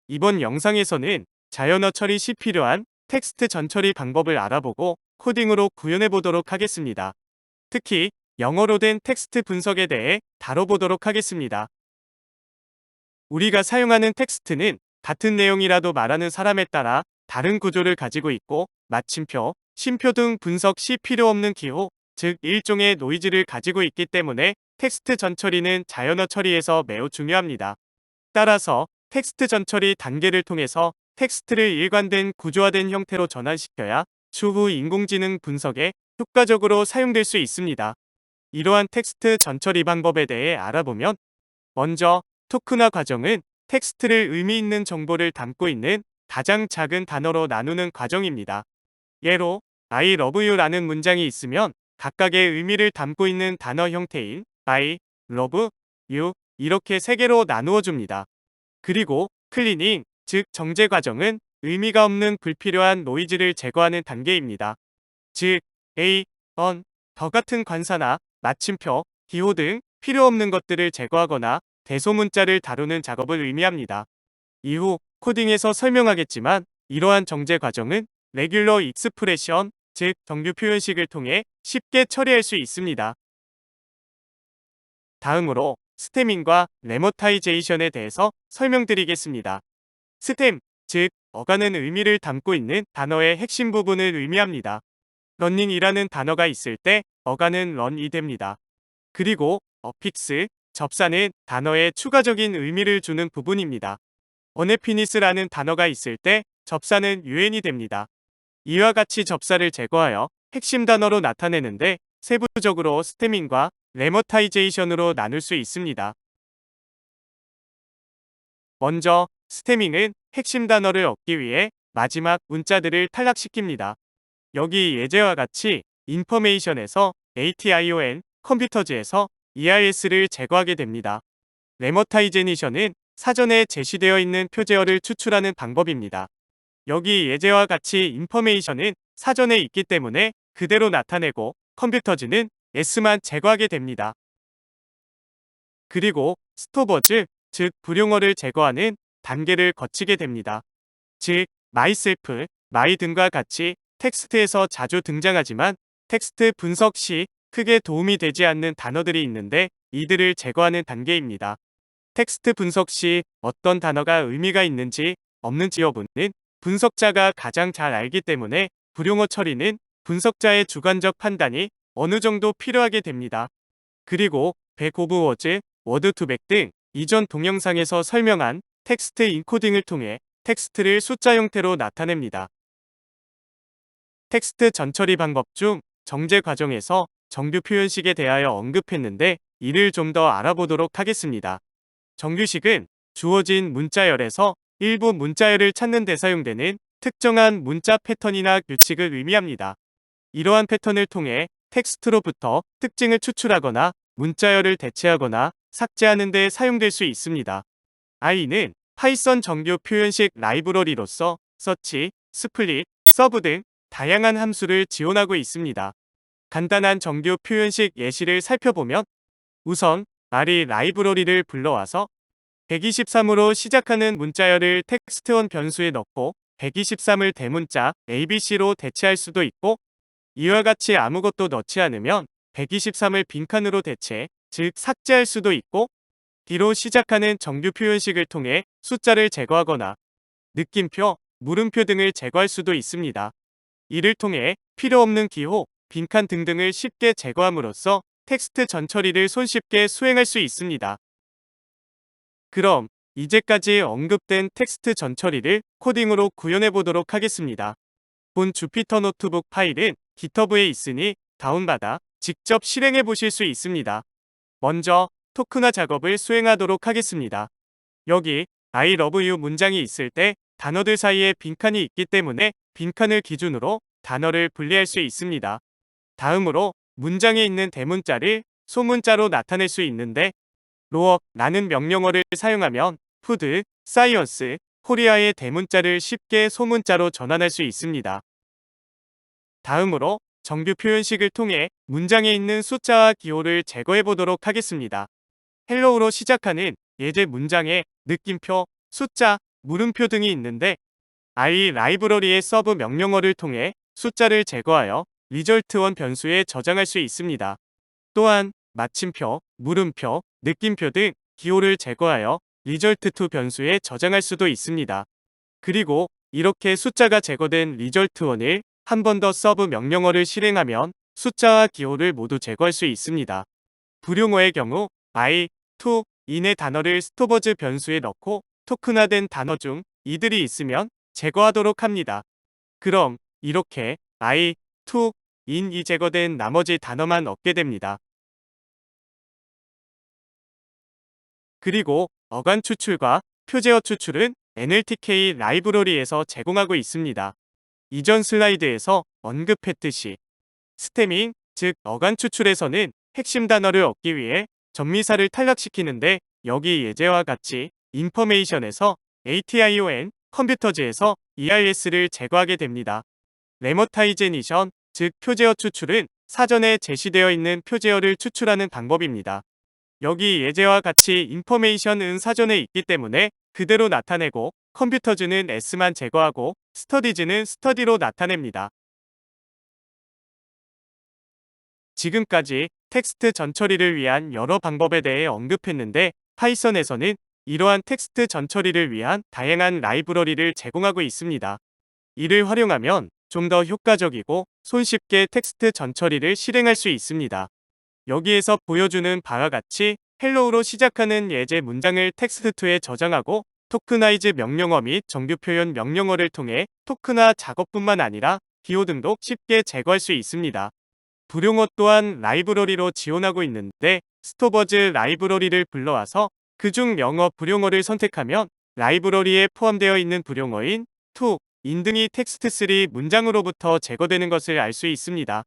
이번 영상에서는 자연어 처리 시 필요한 텍스트 전처리 방법을 알아보고 코딩으로 구현해 보도록 하겠습니다. 특히 영어로 된 텍스트 분석에 대해 다뤄보도록 하겠습니다. 우리가 사용하는 텍스트는 같은 내용이라도 말하는 사람에 따라 다른 구조를 가지고 있고 마침표, 쉼표 등 분석 시 필요 없는 기호, 즉 일종의 노이즈를 가지고 있기 때문에 텍스트 전처리는 자연어 처리에서 매우 중요합니다. 따라서 텍스트 전처리 단계를 통해서 텍스트를 일관된 구조화된 형태로 전환시켜야 추후 인공지능 분석에 효과적으로 사용될 수 있습니다. 이러한 텍스트 전처리 방법에 대해 알아보면, 먼저 토크나 과정은 텍스트를 의미 있는 정보를 담고 있는 가장 작은 단어로 나누는 과정입니다. 예로 I love you라는 문장이 있으면 각각의 의미를 담고 있는 단어 형태인 I, love, you 이렇게 세 개로 나누어 줍니다. 그리고 클리닝, 즉 정제 과정은 의미가 없는 불필요한 노이즈를 제거하는 단계입니다. 즉 A, on, 더 같은 관사나 마침표, 기호 등 필요 없는 것들을 제거하거나 대소문자를 다루는 작업을 의미합니다. 이후 코딩에서 설명하겠지만 이러한 정제 과정은 레귤러 익스프레션, 즉 정규 표현식을 통해 쉽게 처리할 수 있습니다. 다음으로 스테밍과 레모타이제이션에 대해서 설명드리겠습니다. 스템, 즉 어간은 의미를 담고 있는 단어의 핵심 부분을 의미합니다. 런닝이라는 단어가 있을 때 어간은 런이 됩니다. 그리고 어픽스, 접사는 단어에 추가적인 의미를 주는 부분입니다. 어네피니스라는 단어가 있을 때 접사는 유엔이 됩니다. 이와 같이 접사를 제거하여 핵심 단어로 나타내는데 세부적으로 스테밍과 레머타이제이션으로 나눌 수 있습니다. 먼저 스테밍은 핵심 단어를 얻기 위해 마지막 문자들을 탈락시킵니다. 여기 예제와 같이 인포메이션에서 ATION, 컴퓨터즈에서 EIS를 제거하게 됩니다. 레머타이제니션은 사전에 제시되어 있는 표제어를 추출하는 방법입니다. 여기 예제와 같이 인포메이션은 사전에 있기 때문에 그대로 나타내고 컴퓨터즈는 S만 제거하게 됩니다. 그리고 스토버즈, 즉 불용어를 제거하는 단계를 거치게 됩니다. 즉 myself, my 등과 같이 텍스트에서 자주 등장하지만 텍스트 분석 시 크게 도움이 되지 않는 단어들이 있는데 이들을 제거하는 단계입니다. 텍스트 분석 시 어떤 단어가 의미가 있는지 없는지 여부는 분석자가 가장 잘 알기 때문에 불용어 처리는 분석자의 주관적 판단이 어느 정도 필요하게 됩니다. 그리고 백 오브 워즈, 워드 투백 등 이전 동영상에서 설명한 텍스트 인코딩을 통해 텍스트를 숫자 형태로 나타냅니다. 텍스트 전처리 방법 중 정제 과정에서 정규 표현식에 대하여 언급했는데 이를 좀 더 알아보도록 하겠습니다. 정규식은 주어진 문자열에서 일부 문자열을 찾는 데 사용되는 특정한 문자 패턴이나 규칙을 의미합니다. 이러한 패턴을 통해 텍스트로부터 특징을 추출하거나 문자열을 대체하거나 삭제하는 데 사용될 수 있습니다. i는 파이썬 정규 표현식 라이브러리로서 서치, 스플릿, 서브 등 다양한 함수를 지원하고 있습니다. 간단한 정규 표현식 예시를 살펴보면 우선 R이 라이브러리를 불러와서 123으로 시작하는 문자열을 텍스트원 변수에 넣고 123을 대문자 ABC로 대체할 수도 있고 이와 같이 아무것도 넣지 않으면 123을 빈칸으로 대체, 즉 삭제할 수도 있고 D로 시작하는 정규 표현식을 통해 숫자를 제거하거나 느낌표, 물음표 등을 제거할 수도 있습니다. 이를 통해 필요 없는 기호, 빈칸 등등을 쉽게 제거함으로써 텍스트 전처리를 손쉽게 수행할 수 있습니다. 그럼 이제까지 언급된 텍스트 전처리를 코딩으로 구현해 보도록 하겠습니다. 본 주피터 노트북 파일은 GitHub에 있으니 다운받아 직접 실행해 보실 수 있습니다. 먼저 토크나 작업을 수행하도록 하겠습니다. 여기 I love you 문장이 있을 때 단어들 사이에 빈칸이 있기 때문에 빈칸을 기준으로 단어를 분리할 수 있습니다. 다음으로 문장에 있는 대문자를 소문자로 나타낼 수 있는데 로어라는 명령어를 사용하면 푸드, 사이언스, 코리아의 대문자를 쉽게 소문자로 전환할 수 있습니다. 다음으로 정규 표현식을 통해 문장에 있는 숫자와 기호를 제거해 보도록 하겠습니다. 헬로우로 시작하는 예제 문장에 느낌표, 숫자, 물음표 등이 있는데 i 라이브러리의 서브 명령어를 통해 숫자를 제거하여 result1 변수에 저장할 수 있습니다. 또한 마침표, 물음표, 느낌표 등 기호를 제거하여 result2 변수에 저장할 수도 있습니다. 그리고 이렇게 숫자가 제거된 result1을 한 번 더 서브 명령어를 실행하면 숫자와 기호를 모두 제거할 수 있습니다. 불용어의 경우 i, to, in의 단어를 스토버즈 변수에 넣고 토큰화된 단어 중 이들이 있으면 제거하도록 합니다. 그럼 이렇게 i, to, in이 제거된 나머지 단어만 얻게 됩니다. 그리고 어간 추출과 표제어 추출은 NLTK 라이브러리에서 제공하고 있습니다. 이전 슬라이드에서 언급했듯이 스태밍, 즉 어간 추출에서는 핵심 단어를 얻기 위해 전미사를 탈락시키는데 여기 예제와 같이 인포메이션에서 ATION, 컴퓨터즈에서 EIS를 제거하게 됩니다. 레모타이제니션, 즉 표제어 추출은 사전에 제시되어 있는 표제어를 추출하는 방법입니다. 여기 예제와 같이 인포메이션은 사전에 있기 때문에 그대로 나타내고 컴퓨터즈는 S만 제거하고 스터디즈는 스터디로 나타냅니다. 지금까지 텍스트 전처리를 위한 여러 방법에 대해 언급했는데 파이썬에서는 이러한 텍스트 전처리를 위한 다양한 라이브러리를 제공하고 있습니다. 이를 활용하면 좀 더 효과적이고 손쉽게 텍스트 전처리를 실행할 수 있습니다. 여기에서 보여주는 바와 같이 헬로우로 시작하는 예제 문장을 텍스트2에 저장하고 토크나이즈 명령어 및 정규 표현 명령어를 통해 토큰화 작업뿐만 아니라 기호 등도 쉽게 제거할 수 있습니다. 불용어 또한 라이브러리로 지원하고 있는데 스토버즈 라이브러리를 불러와서 그중 영어 불용어를 선택하면 라이브러리에 포함되어 있는 불용어인 to, in 등이 텍스트3 문장으로부터 제거되는 것을 알 수 있습니다.